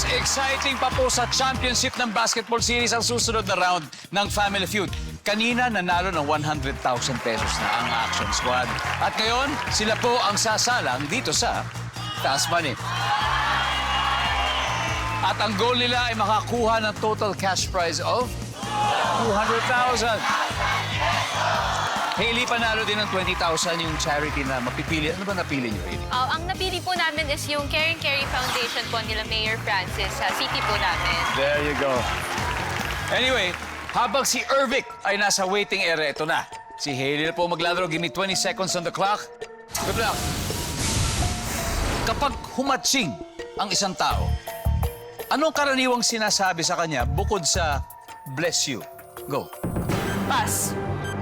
Mas exciting pa po sa championship ng basketball series ang susunod na round ng Family Feud. Kanina nanalo ng 100,000 pesos na ang Action Squad. At ngayon, sila po ang sasalang dito sa Taas Money. At ang goal nila ay makakuha ng total cash prize of 200,000. Hailey, panalo din ng 20,000 yung charity na mapipili. Ano ba napili niyo, Hailey? Ang napili po namin is yung Caring Carry Foundation po nila Mayor Francis sa city po namin. There you go. Anyway, habang si Ervic ay nasa waiting area, ito na. Si Hailey na po maglalaro. Give me 20 seconds on the clock. Good luck. Kapag humatsing ang isang tao, anong karaniwang sinasabi sa kanya bukod sa bless you? Go. Pass.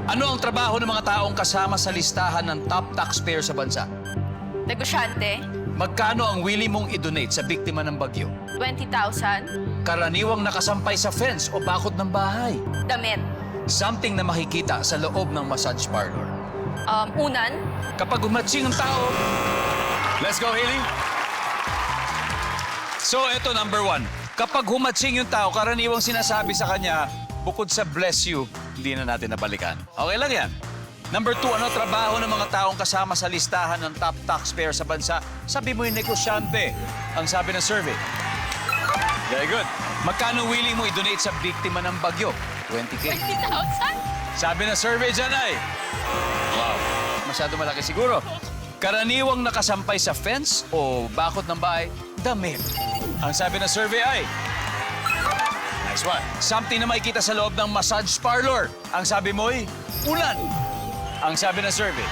Ano ang trabaho ng mga taong kasama sa listahan ng top taxpayer sa bansa? Negosyante. Magkano ang willing mong i-donate sa biktima ng bagyo? 20,000. Karaniwang nakasampay sa fence o bakod ng bahay. Damit. Something na makikita sa loob ng massage parlor. Unan. Kapag umatsing ang tao, let's go, Hailey. So, ito, number 1. Kapag humatsing yung tao, karaniwang sinasabi sa kanya, bukod sa bless you, hindi na natin nabalikan. Okay lang yan. Number 2, ano trabaho ng mga taong kasama sa listahan ng top taxpayer sa bansa? Sabi mo yung negosyante. Ang sabi ng survey. Very good. Magkano willing mo i-donate sa biktima ng bagyo? 20K. 20,000. Sabi ng survey dyan ay, wow, masyado malaki siguro. Karaniwang nakasampay sa fence o bakod ng bahay, damit. Ang sabi ng survey ay, nice one. Something na makikita sa loob ng massage parlor. Ang sabi mo ay, ulan. Ang sabi ng survey,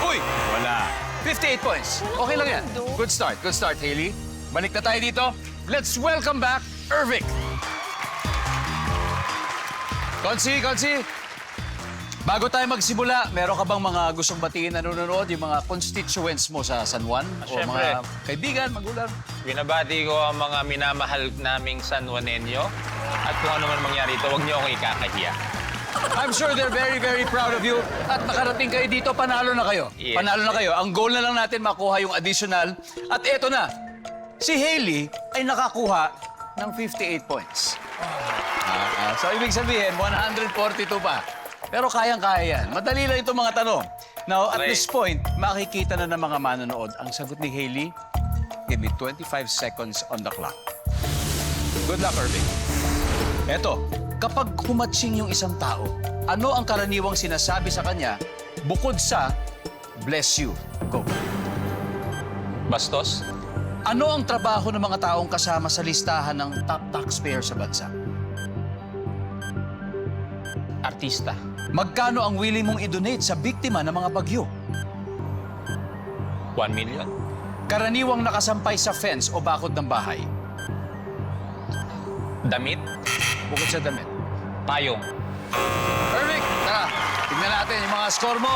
uy, wala. 58 points. Okay lang yan. Good start, Hailey. Balik na tayo dito. Let's welcome back Ervic. Konsi. Bago tayo magsimula, meron ka bang mga gustong batiin na nanonood? Yung mga constituents mo sa San Juan? O Siyempre. mga kaibigan, magulang? Binabati ko ang mga minamahal naming San Juanenyo. At kung ano man mangyari ito, huwag niyo akong ikakahiya. I'm sure they're very, very proud of you. At nakarating kayo dito, panalo na kayo. Yes. Panalo na kayo. Ang goal na lang natin makuha yung additional. At eto na, si Hailey ay nakakuha ng 58 points. So, ibig sabihin, 142 pa. Pero kayang-kaya yan. Madali lang itong mga tanong. Now, at Okay. this point, makikita na ng mga manonood ang sagot ni Hailey. Give me 25 seconds on the clock. Good luck, Irving. Eto, kapag humatsing yung isang tao, ano ang karaniwang sinasabi sa kanya bukod sa bless you? Go. Bastos? Ano ang trabaho ng mga taong kasama sa listahan ng top taxpayer sa bansa? Artista? Magkano ang willing mong i-donate sa biktima ng mga bagyo? 1 million? Karaniwang nakasampay sa fence o bakod ng bahay. Damit? Bukod sa damit. Payong? Perfect! Tara, tignan natin yung mga score mo.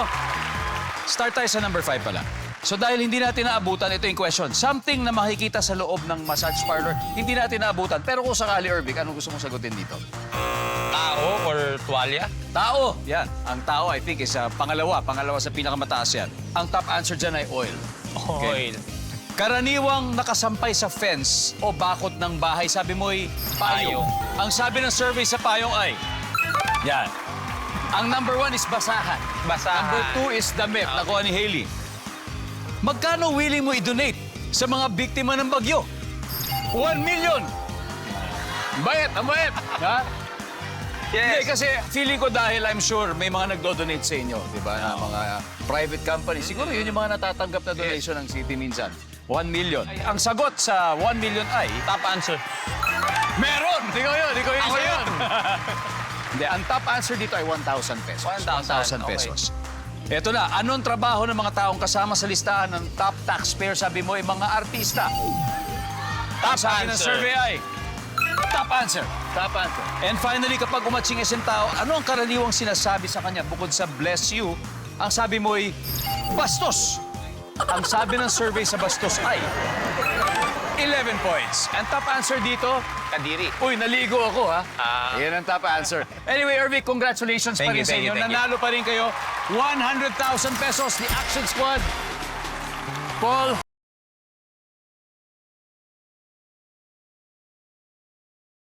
Start tayo sa number 5 pala. So dahil hindi natin naabutan, ito yung question. Something na makikita sa loob ng massage parlor, hindi natin naabutan. Pero kung sakali, Ervic, anong gusto mong sagutin dito? Tao or tuwalya? Tao! Yan. Ang tao, I think, is pangalawa. Pangalawa sa pinakamataas yan. Ang top answer dyan ay oil. Oil. Karaniwang nakasampay sa fence o bakod ng bahay, sabi mo ay payong. Payong. Ang sabi ng survey sa payong ay, yan. Ang number 1 is basahan. Basahan. Number 2 is damit, Okay. nakuha ni Hailey. Magkano willing mo i-donate sa mga biktima ng bagyo? 1 million! Bayet, ang bayet! Ha? Hindi, Yes. kasi feeling ko dahil I'm sure may mga nagdo-donate sa inyo, di ba? Na mga private company. Siguro yun yung mga natatanggap na donation ng city minsan. 1 million. Ang sagot sa 1 million ay... Top answer. Meron! Di ko yun, Ako isa yun. Hindi, ang top answer dito ay 1,000 pesos. 1,000, 1,000 pesos. Ito na, anong trabaho ng mga taong kasama sa listahan ng top taxpayer? Sabi mo ay mga artista. Top Sabi ng answer. survey ay... Top answer. Top answer. And finally, kapag umatsing isang tao, ano ang karaniwang sinasabi sa kanya bukod sa bless you? Ang sabi mo ay bastos. Ang sabi ng survey sa bastos ay 11 points. And top answer dito, Kadiri. uy, naligo ako, ha? Ah. Yan ang top answer. Anyway, Ervic, congratulations pa Thank rin you, sa thank inyo. you, thank you. Nanalo pa rin kayo. 100,000 pesos, the Action Squad. Paul,